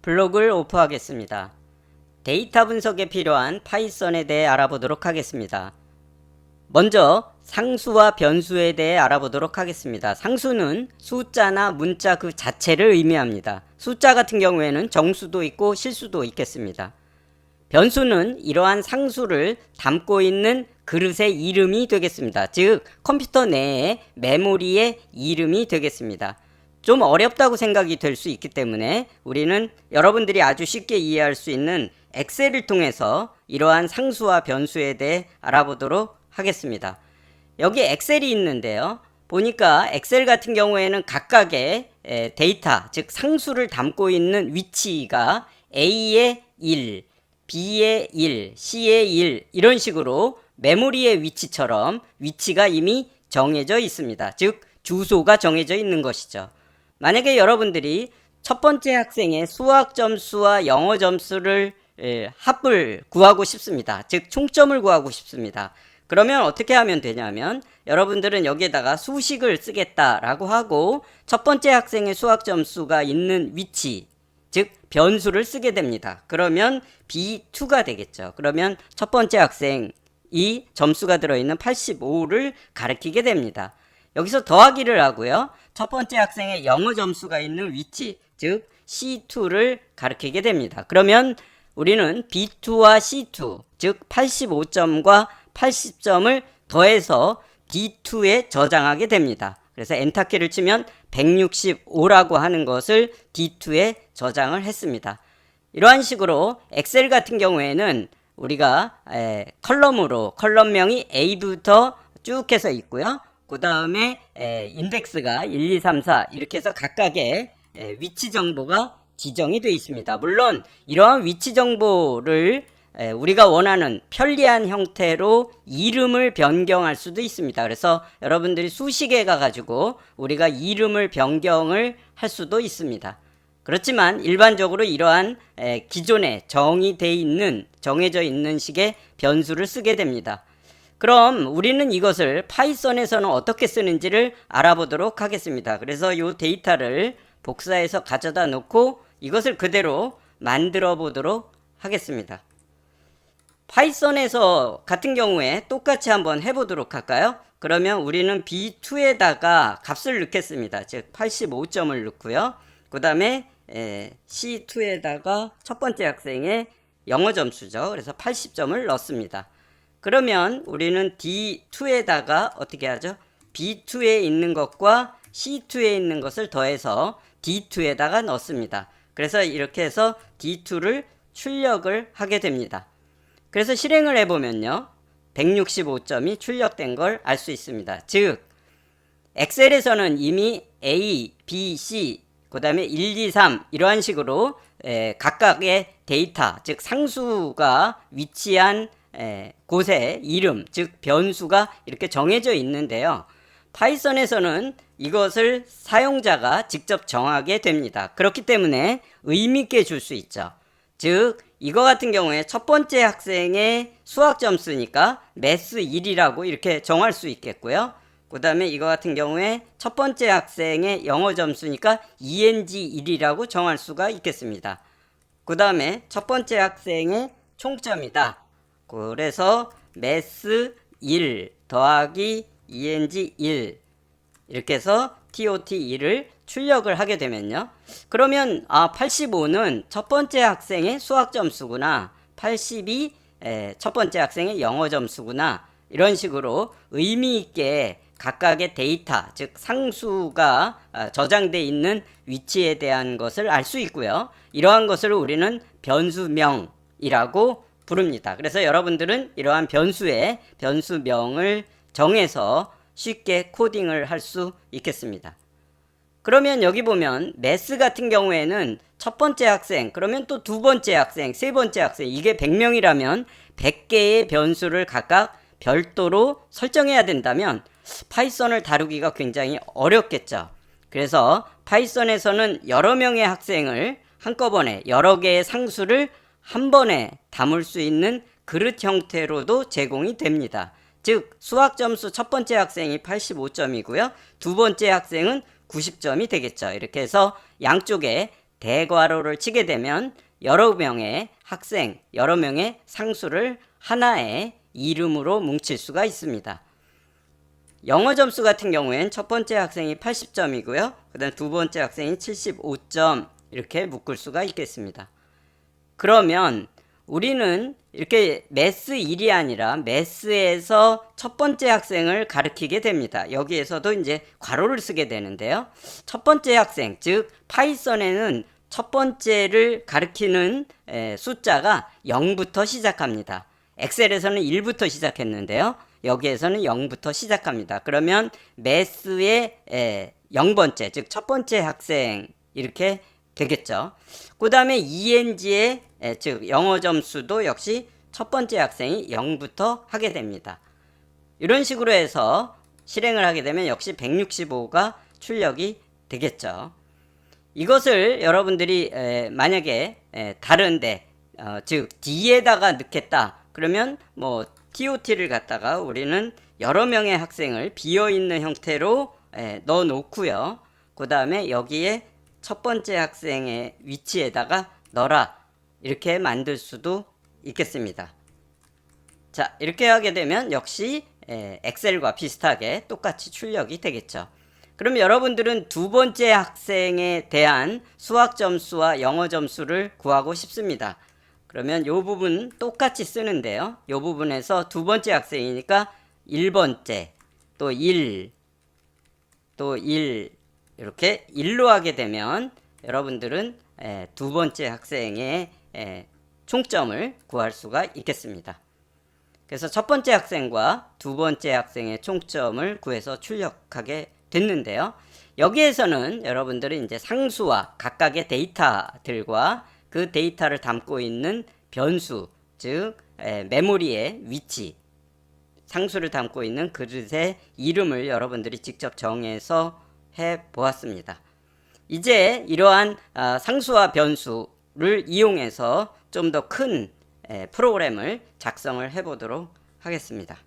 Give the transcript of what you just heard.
블록을 오프하겠습니다. 데이터 분석에 필요한 파이썬에 대해 알아보도록 하겠습니다. 먼저 상수와 변수에 대해 알아보도록 하겠습니다. 상수는 숫자나 문자 그 자체를 의미합니다. 숫자 같은 경우에는 정수도 있고 실수도 있겠습니다. 변수는 이러한 상수를 담고 있는 그릇의 이름이 되겠습니다. 즉 컴퓨터 내에 메모리의 이름이 되겠습니다. 좀 어렵다고 생각이 될 수 있기 때문에 우리는 여러분들이 아주 쉽게 이해할 수 있는 엑셀을 통해서 이러한 상수와 변수에 대해 알아보도록 하겠습니다. 여기 엑셀이 있는데요. 보니까 엑셀 같은 경우에는 각각의 데이터, 즉 상수를 담고 있는 위치가 A의 1, B의 1, C의 1 이런 식으로 메모리의 위치처럼 위치가 이미 정해져 있습니다. 즉 주소가 정해져 있는 것이죠. 만약에 여러분들이 첫 번째 학생의 수학 점수와 영어 점수를 합을 구하고 싶습니다. 즉 총점을 구하고 싶습니다. 그러면 어떻게 하면 되냐면 여러분들은 여기에다가 수식을 쓰겠다라고 하고 첫 번째 학생의 수학 점수가 있는 위치, 즉 변수를 쓰게 됩니다. 그러면 B2가 되겠죠. 그러면 첫 번째 학생이 점수가 들어있는 85를 가리키게 됩니다. 여기서 더하기를 하고요. 첫 번째 학생의 영어 점수가 있는 위치, 즉 C2를 가리키게 됩니다. 그러면 우리는 B2와 C2, 즉 85점과 80점을 더해서 D2에 저장하게 됩니다. 그래서 엔터키를 치면 165라고 하는 것을 D2에 저장을 했습니다. 이러한 식으로 엑셀 같은 경우에는 우리가 컬럼으로 컬럼명이 A부터 쭉 해서 있고요. 그 다음에 인덱스가 1, 2, 3, 4 이렇게 해서 각각의 위치 정보가 지정이 되어 있습니다. 물론 이러한 위치 정보를 우리가 원하는 편리한 형태로 이름을 변경할 수도 있습니다. 그래서 여러분들이 수식에 가가지고 우리가 이름을 변경을 할 수도 있습니다. 그렇지만 일반적으로 이러한 기존에 정해져 있는 식의 변수를 쓰게 됩니다. 그럼 우리는 이것을 파이썬에서는 어떻게 쓰는지를 알아보도록 하겠습니다. 그래서 이 데이터를 복사해서 가져다 놓고 이것을 그대로 만들어 보도록 하겠습니다. 파이썬에서 같은 경우에 똑같이 한번 해보도록 할까요? 그러면 우리는 B2에다가 값을 넣겠습니다. 즉 85점을 넣고요. 그 다음에 C2에다가 첫 번째 학생의 영어 점수죠. 그래서 80점을 넣습니다. 그러면 우리는 D2에다가 어떻게 하죠? B2에 있는 것과 C2에 있는 것을 더해서 D2에다가 넣습니다. 그래서 이렇게 해서 D2를 출력을 하게 됩니다. 그래서 실행을 해보면요. 165점이 출력된 걸 알 수 있습니다. 즉 엑셀에서는 이미 A, B, C 그 다음에 1, 2, 3 이러한 식으로 각각의 데이터 즉 상수가 위치한 곳의 이름 즉 변수가 이렇게 정해져 있는데요. 파이썬에서는 이것을 사용자가 직접 정하게 됩니다. 그렇기 때문에 의미있게 줄 수 있죠. 즉 이거 같은 경우에 첫 번째 학생의 수학 점수니까 매스 1이라고 이렇게 정할 수 있겠고요. 그 다음에 이거 같은 경우에 첫 번째 학생의 영어 점수니까 ENG 1이라고 정할 수가 있겠습니다. 그 다음에 첫 번째 학생의 총점이다. 그래서 매스 1 더하기 ENG 1 이렇게 해서 TOT 1을 출력을 하게 되면요. 그러면 85는 첫 번째 학생의 수학 점수구나. 80이 첫 번째 학생의 영어 점수구나. 이런 식으로 의미 있게 각각의 데이터, 즉 상수가 저장되어 있는 위치에 대한 것을 알 수 있고요. 이러한 것을 우리는 변수명이라고 부릅니다. 그래서 여러분들은 이러한 변수의 변수명을 정해서 쉽게 코딩을 할 수 있겠습니다. 그러면 여기 보면 매스 같은 경우에는 첫 번째 학생, 그러면 또 두 번째 학생, 세 번째 학생, 이게 100명이라면 100개의 변수를 각각 별도로 설정해야 된다면 파이썬을 다루기가 굉장히 어렵겠죠. 그래서 파이썬에서는 여러 명의 학생을 한꺼번에 여러 개의 상수를 한 번에 담을 수 있는 그릇 형태로도 제공이 됩니다. 즉 수학 점수 첫 번째 학생이 85점이고요. 두 번째 학생은 90점이 되겠죠. 이렇게 해서 양쪽에 대괄호를 치게 되면 여러 명의 학생, 여러 명의 상수를 하나의 이름으로 뭉칠 수가 있습니다. 영어 점수 같은 경우엔 첫 번째 학생이 80점이고요. 그 다음 두 번째 학생이 75점 이렇게 묶을 수가 있겠습니다. 그러면 우리는 이렇게 매스 1이 아니라 매스에서 첫 번째 학생을 가리키게 됩니다. 여기에서도 이제 괄호를 쓰게 되는데요. 첫 번째 학생, 즉 파이썬에는 첫 번째를 가리키는 숫자가 0부터 시작합니다. 엑셀에서는 1부터 시작했는데요. 여기에서는 0부터 시작합니다. 그러면 매스의 0번째, 즉 첫 번째 학생 이렇게 되겠죠. 그 다음에 ENG의 즉 영어 점수도 역시 첫 번째 학생이 0부터 하게 됩니다. 이런 식으로 해서 실행을 하게 되면 역시 165가 출력이 되겠죠. 이것을 여러분들이 만약에 다른데 즉 D에다가 넣겠다 그러면 뭐 TOT를 갖다가 우리는 여러 명의 학생을 비어있는 형태로 넣어 놓고요. 그 다음에 여기에 첫 번째 학생의 위치에다가 넣어라 이렇게 만들 수도 있겠습니다. 자, 이렇게 하게 되면 역시 엑셀과 비슷하게 똑같이 출력이 되겠죠. 그럼 여러분들은 두 번째 학생에 대한 수학 점수와 영어 점수를 구하고 싶습니다. 그러면 이 부분 똑같이 쓰는데요. 이 부분에서 두 번째 학생이니까 1번째, 또 1, 또 1, 이렇게 1로 하게 되면 여러분들은 두 번째 학생의 총점을 구할 수가 있겠습니다. 그래서 첫 번째 학생과 두 번째 학생의 총점을 구해서 출력하게 됐는데요. 여기에서는 여러분들은 이제 상수와 각각의 데이터들과 그 데이터를 담고 있는 변수, 즉 메모리의 위치, 상수를 담고 있는 그릇의 이름을 여러분들이 직접 정해서 해 보았습니다. 이제 이러한 상수와 변수를 이용해서 좀 더 큰 프로그램을 작성을 해 보도록 하겠습니다.